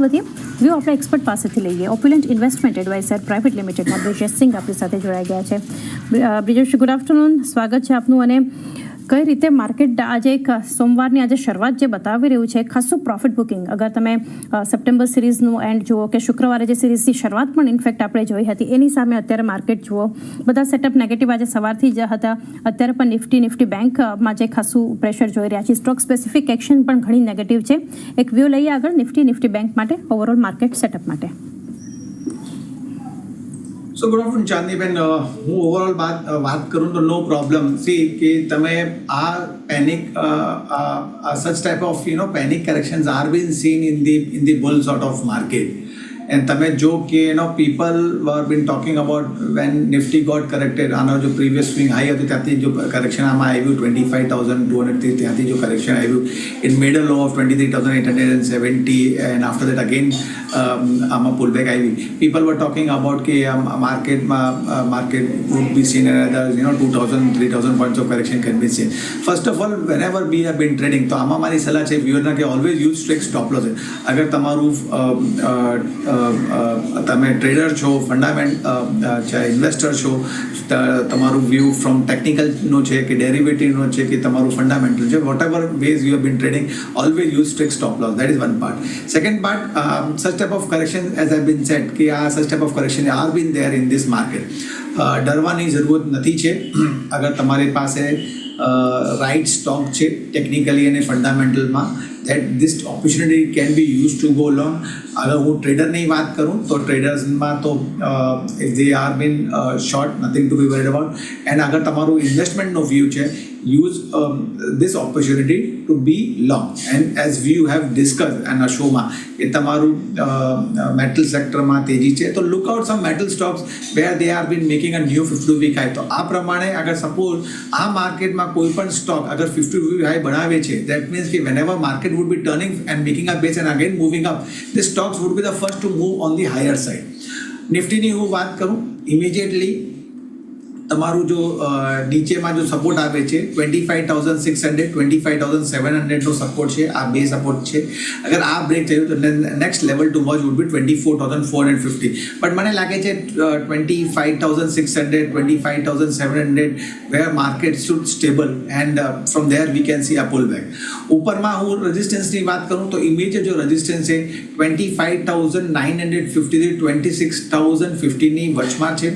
વધીએ વ્યૂ આપણે એક્સપર્ટ પાસેથી લઈએ. ઓપ્યુલન્ટ ઇન્વેસ્ટમેન્ટ એડવાઇઝર પ્રાઇવેટ લિમિટેડમાં બ્રિજેશ સિંઘ આપણી સાથે જોડાઈ ગયા છે. બ્રિજેશ, ગુડ આફ્ટરનૂન, સ્વાગત છે આપનું. અને કઈ રીતે માર્કેટ આજે એક સોમવારની આજે શરૂઆત જે બતાવી રહ્યું છે ખાસું પ્રોફિટ બુકિંગ, અગર તમે સપ્ટેમ્બર સિરીઝનું એન્ડ જુઓ કે શુક્રવારે જે સિરીઝની શરૂઆત પણ ઇનફેક્ટ આપણે જોઈ હતી, એની સામે અત્યારે માર્કેટ જુઓ બધા સેટઅપ નેગેટિવ આજે સવારથી જ હતા. અત્યારે પણ નિફ્ટી બેંકમાં જે ખાસું પ્રેશર જોઈ રહ્યા છે. સ્ટોક સ્પેસિફિક એક્શન પણ ઘણી નેગેટિવ છે. એક વ્યૂ લઈએ આગળ નિફ્ટી બેંક માટે, ઓવરઓલ માર્કેટ સેટઅપ માટે. સો ગુડ આફ્ટરનૂન ચાંદનીબેન, હું ઓવરઓલ વાત કરું તો નો પ્રોબ્લેમ. સી કે તમે આ panic such type of panic corrections are being seen in the bull sort of market. And તમે જો કે people were been talking about when Nifty got corrected, આનો જો previous swing high હતું ત્યાંથી જો correction આમાં આવ્યું 25,200 ત્યાંથી જો correction આવ્યું, it made a low of 23,870 and after that again આમાં pullback આવી. People were talking about કે market would be seen another 2,000-3,000 points of correction can be seen. First of all, whenever we have been trading, તો આમાં મારી સલાહ છે વ્યુઅરના કે always use strict stop loss. અગર તમારું તમે ટ્રેડર છો, ફંડામેન્ટ છે, ઇન્વેસ્ટર છો, તમારું વ્યૂ ફ્રોમ ટેકનિકલનું છે કે ડેરિવેટિવનું છે કે તમારું ફંડામેન્ટલ છે, whatever ways you have been trading, always use strict stop loss. That is one part. Second part, such type of correction as I've been said કે આ such type of correction are been there in this market. ડરવાની જરૂરત નથી છે. અગર તમારી પાસે right stock છે technically અને ફંડામેન્ટલમાં, that this opportunity can be used to go long. અગર હું ટ્રેડરની વાત કરું તો ટ્રેડર્સમાં તો if they are been short, nothing to be worried about. and અગર તમારું ઇન્વેસ્ટમેન્ટનો વ્યૂ છે, use this opportunity to be long. and as we have discussed and આ શોમાં કે તમારું મેટલ સેક્ટરમાં તેજી છે તો look out some metal stocks where they are been making a new 52-week high. તો આ પ્રમાણે અગર સપોઝ આ માર્કેટમાં કોઈ પણ સ્ટોક અગર 52-week high બનાવે છે, that means કે whenever market would be turning and making a base and again moving up, the stocks would be the first to move on the higher side. નિફ્ટીની હું વાત કરું, ઇમિડિયેટલી તમારું જો નીચેમાં જો સપોર્ટ આવે છે 25,600 25,700નો સપોર્ટ છે, આ બે સપોર્ટ છે. અગર આ બ્રેક થયું તો next level two watch would be 24,450. But મને લાગે છે 25,600 25,700 where market should stable and from there we can see a pullback. ઉપરમાં હું રેઝિસ્ટન્સની વાત કરું તો ઇમિડિયેટ જો રેઝિસ્ટન્સ છે 25,950 થી 26,050ની વચમાં છે.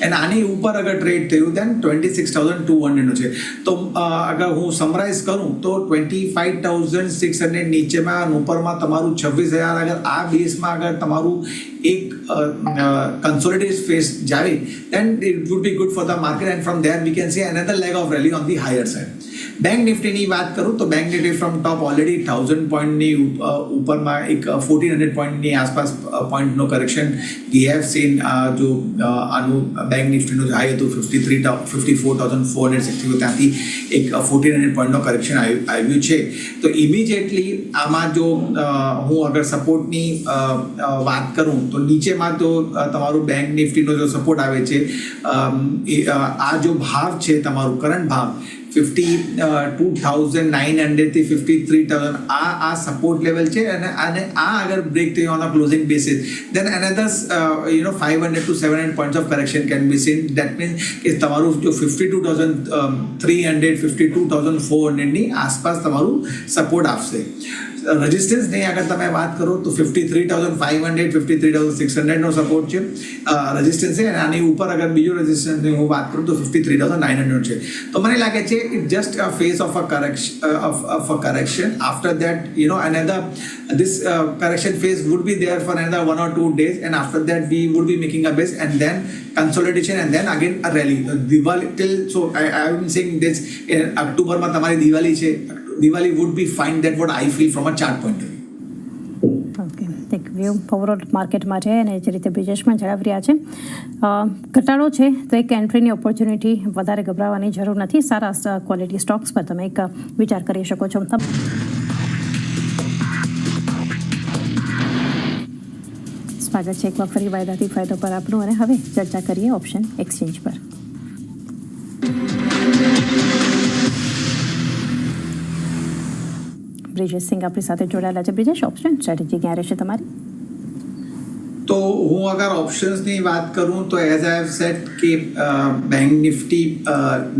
અને આની ઉપર અગર ટ્રેડ થયું then 26,200નું છે. તો અગર હું સમરાઇઝ કરું તો 25,600 નીચેમાં ઉપરમાં તમારું 26,000. અગર આ બેસમાં અગર તમારું એક consolidated phase જાવે then it would be good for the market and from there we can see another leg of rally on the higher side. Bank નિફ્ટીની વાત કરું તો bank Nifty from top already 1,000 પોઈન્ટની ઉપરમાં એક 1,400 પોઈન્ટની આસપાસ પોઈન્ટનો કરેક્શન વી હેવ સીન. જો આનું બેંક નિફ્ટીનું હાઈ હતું 54,460, ત્યાંથી એક 1,400 પોઈન્ટનો કરેક્શન આવ્યું છે. તો ઇમિડિયેટલી આમાં જો હું અગર સપોર્ટની વાત કરું તો નીચેમાં તો તમારું બેંક નિફ્ટીનો જો સપોર્ટ આવે છે, આ જો ભાવ છે તમારું કરંટ ભાવ 52,900 થી 53,000 આ સપોર્ટ લેવલ છે. અને આ અગર બ્રેક થયું on a closing basis then another 500 to 700 points of correction can be seen. that means કે તમારું જો 52,300 52,400ની આસપાસ તમારું સપોર્ટ આપશે. રેઝિસ્ટન્સની અગર તમે વાત કરો તો 53,500 53,600નો સપોર્ટ છે રેઝિસ્ટન્સ છે. અને આની ઉપર અગર બીજો રેઝિસ્ટન્સની હું વાત કરું તો 53,900 છે. તો મને લાગે છે it just a phase of a correction. After that another this correction phase would be there for another 1 or 2 days and after that we would be making a base and then consolidation and then again a rally. Diwali till so I am saying this in October માં તમારી Diwali would be fine. that what I feel from a chart point of view. Okay, એક view overall માર્કેટમાં છે અને જે રીતે બ્રિજેશમાં જણાવી રહ્યા છે ઘટાડો છે તો એક એન્ટ્રીની ઓપોર્ચ્યુનિટી, વધારે ગભરાવાની જરૂર નથી. સારા ક્વોલિટી સ્ટોક્સ પર તમે એક વિચાર કરી શકો છો. સ્વાગત છે એકવાર ફરી વાયદાથી ફાયદો પર આપનું. અને હવે ચર્ચા કરીએ ઓપ્શન એક્સચેન્જ પર. બ્રિજેશ સિંઘ આપણી સાથે જોડાયેલા છે. બ્રિજેશ, ઓપ્શન સ્ટ્રેટેજી ક્યાં રહેશે તમારી? તો હું અગર ઓપ્શન્સની વાત કરું તો એઝ આઈ હેવ સેટ કે બેંક નિફ્ટી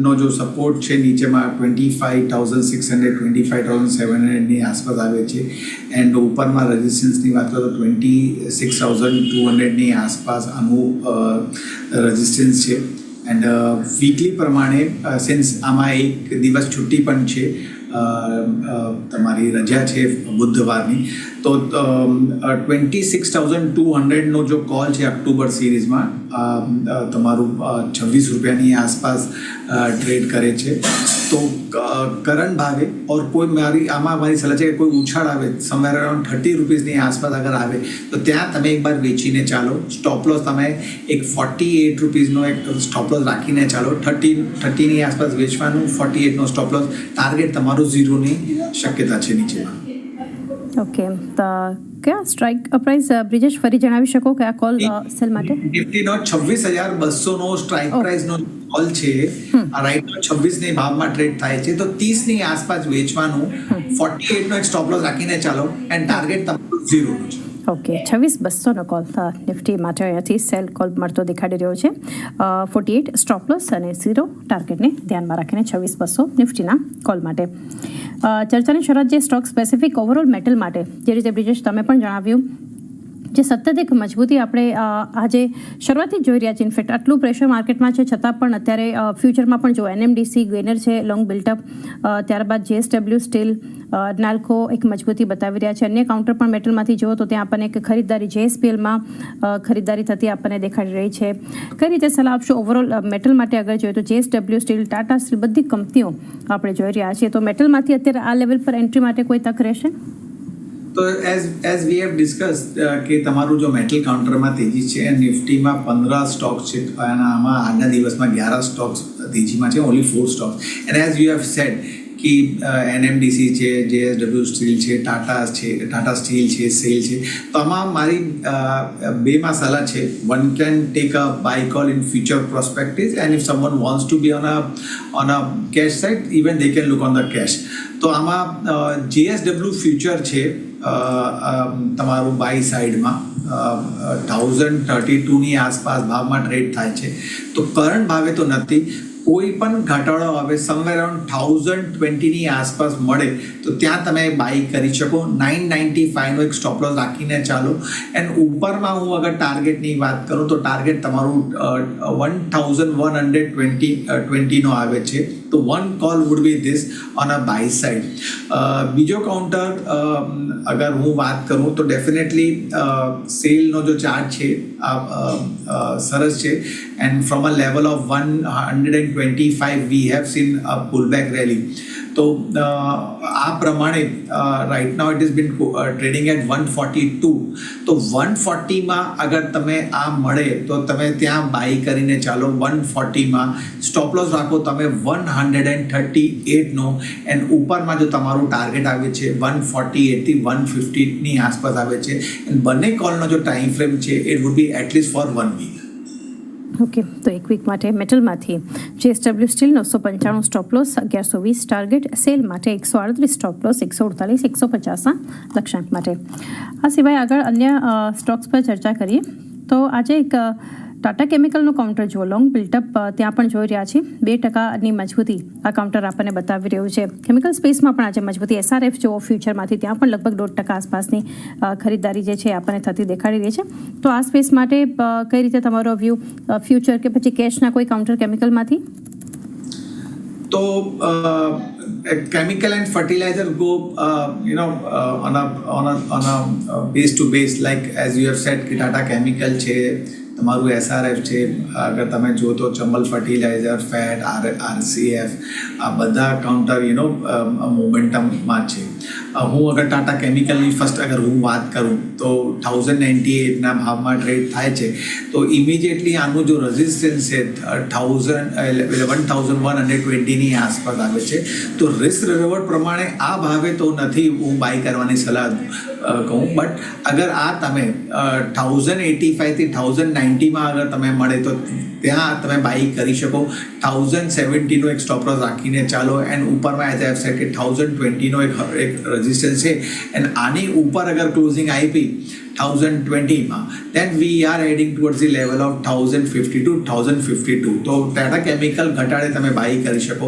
નો જો સપોર્ટ છે નીચેમાં 25,600 25,700ની આસપાસ આવે છે એન્ડ ઉપરમાં રેઝિસ્ટન્સની વાત કરું તો 26,200ની આસપાસ આનું રેઝિસ્ટન્સ છે એન્ડ વીકલી પ્રમાણે સિન્સ આમાં એક દિવસ છુટ્ટી પણ છે તમારી રજા છે બુધવારની તો 26,200નો જો કોલ છે ઓક્ટોબર સિરીઝમાં તમારું 26 રૂપિયાની આસપાસ ટ્રેડ કરે છે તો કરંટ ભાવે ઓર કોઈ મારી સલાહ છે કે કોઈ ઉછાળ આવે સમવેર અરાઉન્ડ 30 રૂપીસની આસપાસ અગર આવે તો ત્યાં તમે એકવાર વેચીને ચાલો સ્ટોપ લોસ તમે એક 48 રૂપીસનો એક સ્ટોપ લોસ રાખીને ચાલો 30ની આસપાસ વેચવાનું 48નો સ્ટોપ લોસ ટાર્ગેટ તમારું ઝીરોની શક્યતા છે નીચેમાં ઓકે તો કયા સ્ટ્રાઇક પ્રાઇસ બ્રિજેશ ફરી જણાવી શકો કે આ કોલ સેલ માટે નિફ્ટીનો 26,200નો સ્ટ્રાઇક પ્રાઇસનો કોલ છે રાઈટ 26ની ભાવમાં ટ્રેડ થાય છે તો 30ની આસપાસ વેચવાનું 48નો એક સ્ટોપ લોસ રાખીને ચાલો એન્ડ ટાર્ગેટ તમારું ઝીરોનું છે ઓકે 26,200નો કોલ નિફ્ટી માટે અહીંયાથી સેલ કોલ મળતો દેખાડી રહ્યો છે 48 સ્ટોપ લોસ અને 0 ટાર્ગેટને ધ્યાનમાં રાખીને 26,200 નિફ્ટીના કોલ માટે ચર્ચાની શરૂઆત જે સ્ટોક સ્પેસિફિક ઓવરઓલ મેટલ માટે જે રીતે બ્રિજેશ તમે પણ જણાવ્યું જે સતત એક મજબૂતી આપણે આજે શરૂઆતથી જ જોઈ રહ્યા છીએ ઇનફેક્ટ આટલું પ્રેશર માર્કેટમાં છે છતાં પણ અત્યારે ફ્યુચરમાં પણ જો એનએમડીસી ગેનર છે લોંગ બિલ્ટઅપ ત્યારબાદ જેએસડબલ્યુ સ્ટીલ નાલ્કો એક મજબૂતી બતાવી રહ્યા છે અન્ય કાઉન્ટર પણ મેટલમાંથી જુઓ તો ત્યાં આપણને એક ખરીદદારી જેએસપીએલમાં ખરીદદારી થતી આપણને દેખાડી રહી છે કઈ રીતે સલાહ આપશો ઓવરઓલ મેટલ માટે અગર જોઈએ તો જેએસડબલ્યુ સ્ટીલ ટાટા સ્ટીલ બધી કંપનીઓ આપણે જોઈ રહ્યા છીએ તો મેટલમાંથી અત્યારે આ લેવલ પર એન્ટ્રી માટે કોઈ તક રહેશે તો એઝ વી હેવ ડિસ્કસ કે તમારું જો મેટલ કાઉન્ટરમાં તેજી છે નિફ્ટીમાં 15 સ્ટોક્સ છે અને આમાં આજના દિવસમાં 11 સ્ટોક્સ તેજીમાં છે only 4 stocks and as you have said કે એનએમડીસી છે જેએસડબલ્યુ સ્ટીલ છે ટાટા સ્ટીલ છે સેલ છે તો આમાં મારી બેમાં સલાહ છે one can take a buy call in future prospective and if someone wants to be on a cash side even they can look on the cash તો આમાં જેએસડબલ્યુ ફ્યુચર છે તમારું બાય સાઈડમાં 1,032ની આસપાસ ભાવમાં ટ્રેડ થાય છે તો કરંટ ભાવે તો નથી કોઈ પણ ઘટાડો આવે સમવેર અરાઉન્ડ 1,020ની આસપાસ મળે તો ત્યાં તમે બાય કરી શકો 995નો એક સ્ટોપ લોસ રાખીને ચાલો એન્ડ ઉપરમાં હું અગર ટાર્ગેટની વાત કરું તો ટાર્ગેટ તમારું 1,120નો આવે છે તો one call would be this on a buy side બીજો કાઉન્ટર અગર હું વાત કરું તો ડેફિનેટલી સેલનો જો ચાર્ટ છે સરસ છે and from a level of 125 we have seen a pullback rally તો આ પ્રમાણે right now it is been trading at 142 તો 140માં અગર તમે આ મળે તો તમે ત્યાં બાય કરીને ચાલો 140માં સ્ટોપ લોસ રાખો તમે 138નો એન્ડ ઉપરમાં જો તમારું ટાર્ગેટ આવે છે 148 થી 150ની આસપાસ આવે છે એન્ડ બંને કોલનો જો ટાઈમ ફ્રેમ છે it would be at least for 1 week okay તો એક વીક માટે મેટલમાંથી JSW steel 995 stop loss 1120 target sell માટે 138 સ્ટોપ લોસ 148 150 લક્ષ્યાંક માટે આ સિવાય આગળ અન્ય સ્ટોક્સ પર ચર્ચા કરીએ તો આજે એક ટાટા કેમિકલનું કાઉન્ટર જુઓ લોંગ બિલ્ટઅપ ત્યાં પણ જોઈ રહ્યા છીએ 2%ની મજબૂતી આ કાઉન્ટર આપણને બતાવી રહ્યું છે કેમિકલ સ્પેસમાં પણ આજે મજબૂતી એસઆરએફ જુઓ ફ્યુચરમાંથી ત્યાં પણ લગભગ 1% આસપાસની ખરીદદારી જે છે આપણને થતી દેખાડી રહી છે તો આ સ્પેસ માટે કઈ રીતે તમારો વ્યૂ ફ્યુચર કે પછી કેશના કોઈ કાઉન્ટર કેમિકલમાંથી તો chemical and fertilizer go on a base to base like as you have said કે ટાટા કેમિકલ છે તમારું એસઆરએફ છે અગર તમે જો તો ચંબલ ફર્ટિલાઇઝર ફેટ આરસીએફ આ બધા કાઉન્ટર મોમેન્ટમમાં છે હું અગર ટાટા કેમિકલની ફર્સ્ટ અગર હું વાત કરું તો 1,098ના ભાવમાં ટ્રેડ થાય છે તો ઇમિડિયેટલી આનું જો રેઝિસ્ટન્સ છે 11,120ની આસપાસ આવે છે તો રિસ્ક રિવોર્ડ પ્રમાણે આ ભાવે તો નથી હું બાય કરવાની સલાહ કહું બટ અગર આ તમે 1,085 થી 1,090માં અગર તમે મળે તો ત્યાં તમે બાય કરી શકો 1,070નો એક સ્ટોપ લોસ રાખીને ચાલો એન્ડ ઉપરમાં એઝ આઈ હેવ સેડ કે 1,020નો એક રેઝિસ્ટન્સ છે એન્ડ આની ઉપર અગર ક્લોઝિંગ આપી 1020માં, then we are heading towards the level of 1050 to 1052. તો ટાટા કેમિકલ ઘટાડે તમે બાય કરી શકો.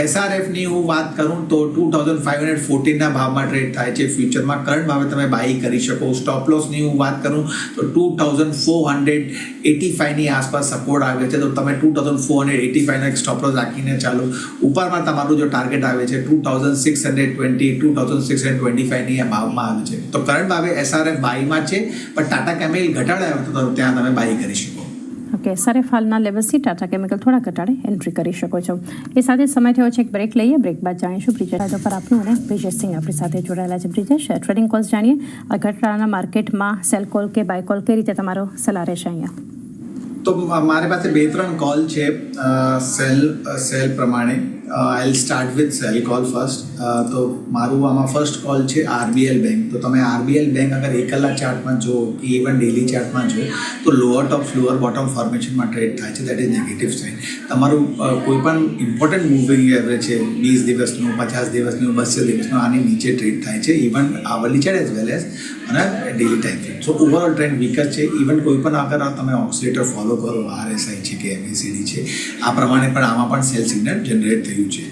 SRFની હું વાત કરું તો 2514ના ભાવમાં ટ્રેડ થાય છે ફ્યુચરમાં. કરંટ ભાવે તમે બાય કરી શકો. સ્ટોપ લોસની હું વાત કરું તો 2485ની આસપાસ સપોર્ટ આવે છે, તો તમે 2485નો એક સ્ટોપ લોસ રાખીને ચાલો. ઉપરમાં તમારું જો ટાર્ગેટ આવે છે 2620 2625ની ભાવમાં આવે છે. તો કરંટ ભાવે SRF બાયમાં છે, પણ ટાટા કેમિકલ ઘટાડે આવે તો ત્યાં તમે બાય કરી શકો. ઓકે, SRF હાલના લેવલથી ટાટા કેમિકલ થોડા ઘટાડે એન્ટ્રી કરી શકો છો. એ સાથે સમય થયો છે એક બ્રેક લઈએ. બ્રેક બાદ જાણીશું બ્રિજેશ પર આપનું અને બ્રિજેશ સિંહ આપણી સાથે જોડાયેલા છે. બ્રિજેશ, ટ્રેડિંગ કોલ્સ જાણીએ. આ ઘટાડાના માર્કેટમાં સેલ કોલ કે બાય કોલ કઈ રીતે તમારો સલાહ રહેશે અહીંયા? તો મારી પાસે 2-3 કોલ છે સેલ પ્રમાણે. આઈ start with cell call first. તો મારું આમાં ફર્સ્ટ કોલ છે RBL બેંક. તો તમે RBL બેંક અગર 1 કલાક ચાર્ટમાં જો કે ઇવન ડેલી ચાર્ટમાં જો તો લોઅર ટોપ લોઅર બોટમ ફોર્મેશનમાં ટ્રેડ થાય છે. That is negative sign. તમારું કોઈ પણ ઇમ્પોર્ટન્ટ મૂવિંગ એવરેજ છે 20 દિવસનું, 50 દિવસનું, 200 દિવસનું, આની નીચે ટ્રેડ થાય છે, even hourly chart as well as અને daily time frame. So overall trend weak જ છે. ઇવન કોઈ પણ અગર તમે ઓક્સિલેટર ફોલો કરો, RSI છે કે MACD છે, આ પ્રમાણે પણ આમાં પણ સેલ સિગ્નલ જનરેટ થયું છે.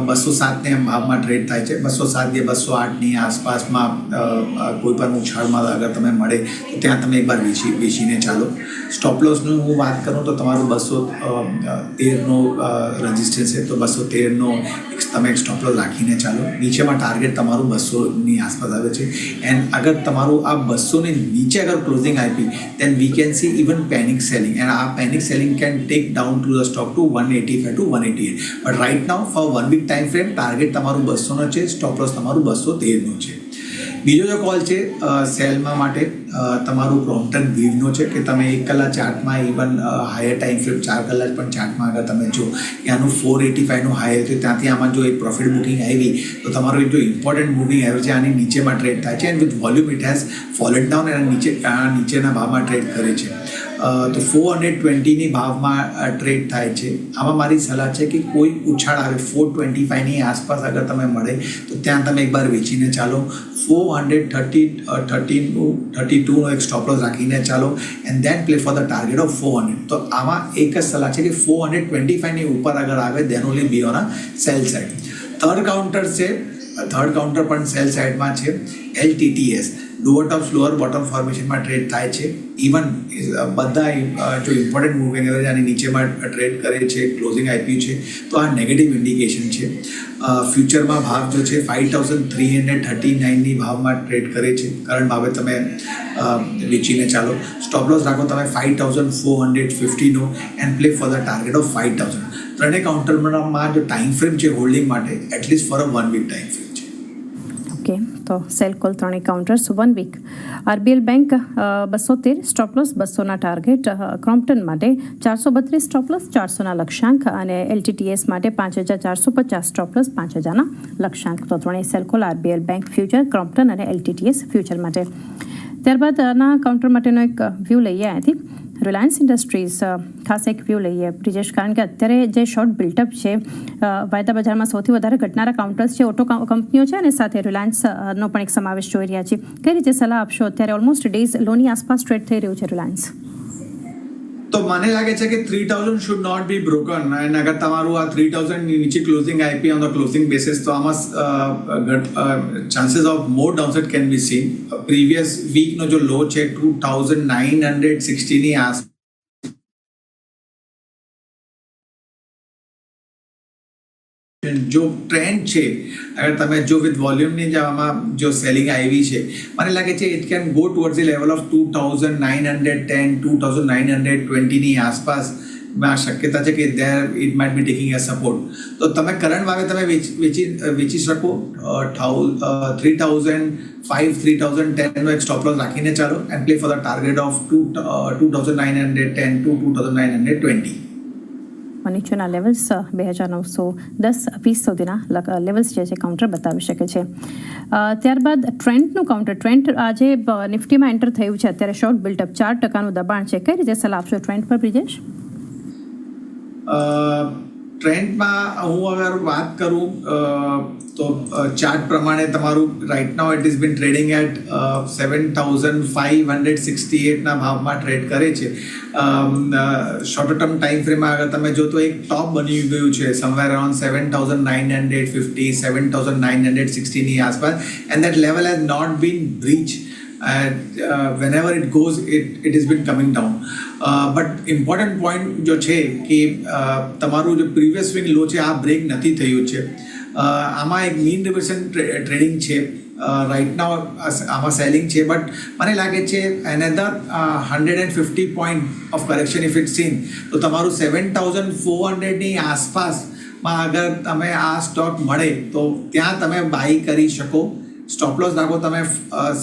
207ને ભાવમાં ટ્રેડ થાય છે. 207 કે 208ની આસપાસમાં કોઈ પણ ઉછાળમાં અગર તમે મળે તો ત્યાં તમે એકવાર વેચીને ચાલો. સ્ટોપ લોસનું હું વાત કરું તો તમારું 213નો રજિસ્ટન્સ છે, તો 213નો તમે એક સ્ટોપ લોસ રાખીને ચાલો. નીચેમાં ટાર્ગેટ તમારું 200ની આસપાસ આવે છે. એન્ડ અગર તમારું આ 200ની નીચે અગર ક્લોઝિંગ આપી then we can see even panic selling, and our panic selling can take down to the stock to 185 to 188. But right now for 1 week time frame target તમારું 200નો છે, સ્ટોપ લોસ તમારું 213નો છે. બીજો જો કોલ છે સેલમાં માટે તમારું ક્રોમ્પ્ટન ગ્રીવનો છે કે તમે 1 કલાક ચાર્ટમાં ઇવન હાયર ટાઈમ ફ્રેમ 4 કલાક પણ ચાર્ટમાં અગર તમે જો ત્યાંનું 485નું હાયર છે, ત્યાંથી આમાં જો એક પ્રોફિટ બુકિંગ આવી તો તમારું એક જો ઇમ્પોર્ટન્ટ મૂવિંગ એવરેજ છે આની નીચેમાં ટ્રેડ થાય છે. And with volume it has followed down અને નીચેના ભાવમાં ટ્રેડ કરે છે. તો 420ની ભાવમાં ટ્રેડ થાય છે. આમાં મારી સલાહ છે કે કોઈ ઉછાળ આવે 425ની આસપાસ અગર તમે મળે તો ત્યાં તમે એકવાર વેચીને ચાલો. 432નો એક સ્ટોપ લોસ રાખીને ચાલો and then play for the target of 400. તો આમાં એક જ સલાહ છે કે 425ની ઉપર અગર આવે then only be on a sell side. Third counter પણ સેલ સાઇડમાં છે LTTS. Lower top lower bottom ફોર્મેશનમાં ટ્રેડ થાય છે. ઇવન બધા જો ઇમ્પોર્ટન્ટ મૂવિંગ એવરેજ આની નીચેમાં ટ્રેડ કરે છે, ક્લોઝિંગ આપ્યું છે, તો આ નેગેટિવ ઇન્ડિકેશન છે. ફ્યુચરમાં ભાવ જો છે 5339ની ભાવમાં ટ્રેડ કરે છે. કરંટ ભાવે તમે વેચીને ચાલો. સ્ટોપ લોસ રાખો તમે 5450નો and play for the target of 5000. ત્રણેય કાઉન્ટરમાં જો ટાઈમ ફ્રેમ છે હોલ્ડિંગ માટે at least for a 1 week time frame છે. ઓકે, તો સેલ કોલ ત્રણેય counters 1 week. RBL bank 213 stop loss, 200ના ટાર્ગેટ. ક્રોમ્પ્ટન માટે 432 સ્ટોપ લોસ, 400ના લક્ષ્યાંક, અને LTTS માટે 5450 સ્ટોપ લોસ, 5000ના લક્ષ્યાંક. તો ત્રણેય sell call RBL bank future, Crompton અને LTTS ફ્યુચર માટે. ત્યારબાદ આના કાઉન્ટર માટેનો એક વ્યૂ લઈએ અહીંયાથી. રિલાયન્સ ઇન્ડસ્ટ્રીઝ ખાસ એક વ્યૂ લઈએ બ્રિજેશ, કારણ કે અત્યારે જે શોર્ટ બિલ્ટઅપ છે વાયદા બજારમાં સૌથી વધારે ઘટનારા કાઉન્ટર્સ છે ઓટો કંપનીઓ છે અને સાથે રિલાયન્સનો પણ એક સમાવેશ જોઈ રહ્યા છે. કઈ રીતે સલાહ આપશો? અત્યારે ઓલમોસ્ટ ડેઝ લોની આસપાસ ટ્રેડ થઈ રહ્યું છે રિલાયન્સ. તો મને લાગે છે કે 3000 શુડ નોટ બી બ્રોકન. અને અગર તમારું આ 3000ની નીચે closing IP on the closing basis તો આમાં chances of more downside can be seen. Previous વીકનો જો લો છે 2960ની આસપાસ જો ટ્રેન્ડ છે, અગર તમે જો વિથ વોલ્યુમની આમાં જો સેલિંગ આવી છે, મને લાગે છે it can go towards the level of 2910 2920ની આસપાસ શક્યતા છે કે there it might be taking a support. તો તમે કરંટ ભાવે તમે વેચી શકો 3005-3010નો એક સ્ટોપ લોસ રાખીને ચાલો and play for the target of 2910 to 2920. નીચેના લેવલ્સ 2910-20 સુધીના લેવલ્સ જે છે કાઉન્ટર બતાવી શકે છે. ત્યારબાદ ટ્રેન્ડનું કાઉન્ટર. ટ્રેન્ડ આજે નિફ્ટીમાં એન્ટર થયું છે. અત્યારે શોર્ટ બિલ્ટઅપ 4%નું દબાણ છે. કઈ રીતે સલાહ આપશો ટ્રેન્ડ પર બ્રિજેશ? ટ્રેન્ડમાં હું અગર વાત કરું તો ચાર્ટ પ્રમાણે તમારું right now it is been trading at 7,568ના ભાવમાં ટ્રેડ કરે છે. શોર્ટર ટર્મ ટાઈમ ફ્રેમમાં અગર તમે જો તો એક ટોપ બની ગયું છે સમવેર અરાઉન્ડ 7,950 7,960ની આસપાસ, and that level has not been breach. whenever it goes it has been coming down, but important point જો છે કે તમારું જે પ્રીવિયસ સ્વિંગ લો છે આ બ્રેક નથી થયું છે. આમાં એક મીન રિવર્સન ટ્રેડિંગ છે રાઇટ નાઉ, આમાં સેલિંગ છે, બટ મને લાગે છે એનધર 150 point of correction if it scene તો તમારું 7,400ની આસપાસમાં અગર તમે આ સ્ટોક મળે તો ત્યાં તમે બાય કરી શકો. સ્ટોપ લોસ રાખો તમે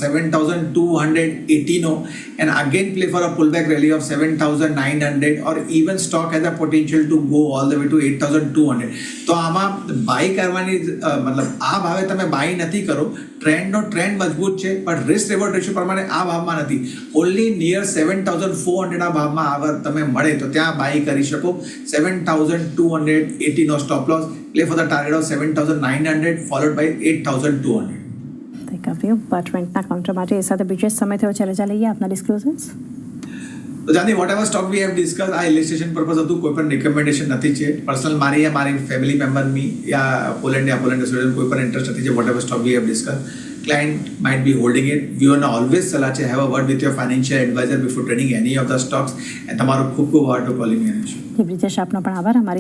7,280નો, and again play for a pullback rally of 7,900, or even stock has a potential to go all the way to 8,200. તો આમાં બાય કરવાની મતલબ આ ભાવે તમે બાય નથી કરો. ટ્રેન્ડ મજબૂત છે, પણ રિસ્ક રિવોર્ડ રેશિયો પ્રમાણે આ ભાવમાં નથી. ઓનલી નિયર 7,400 આ ભાવમાં આગળ તમે મળે તો ત્યાં બાય કરી શકો. 7,280નો stop loss, play for the target of 7,900 followed by 8,200. ટ્રેન્ડના કાઉન્ટર માટે એ સાથે બ્રિજેશ સમય થયો છે, રજા લઈએ આપના ડિસ્ક્લોઝર્સ. તો Jani whatever stock we have discuss આ ઇલિસ્ટ્રેશન પર્પઝ હતું, કોઈ પણ રિકમેન્ડેશન નથી છે. પર્સનલ મારી યા મારી ફેમિલી મેમ્બરની યા પોલેન્ડ એસોસિએશન કોઈ પણ ઇન્ટરેસ્ટ નથી છે. Whatever stock we have discuss, client might be holding it. વ્યુઅરને ઓલવેઝ સલાહ છે have a word with your financial advisor before trading any of the stocks. તમારો ખૂબ ખૂબ આભાર ટુ કોલિંગ. બ્રિજેશ આપનો પણ આભાર. અમારી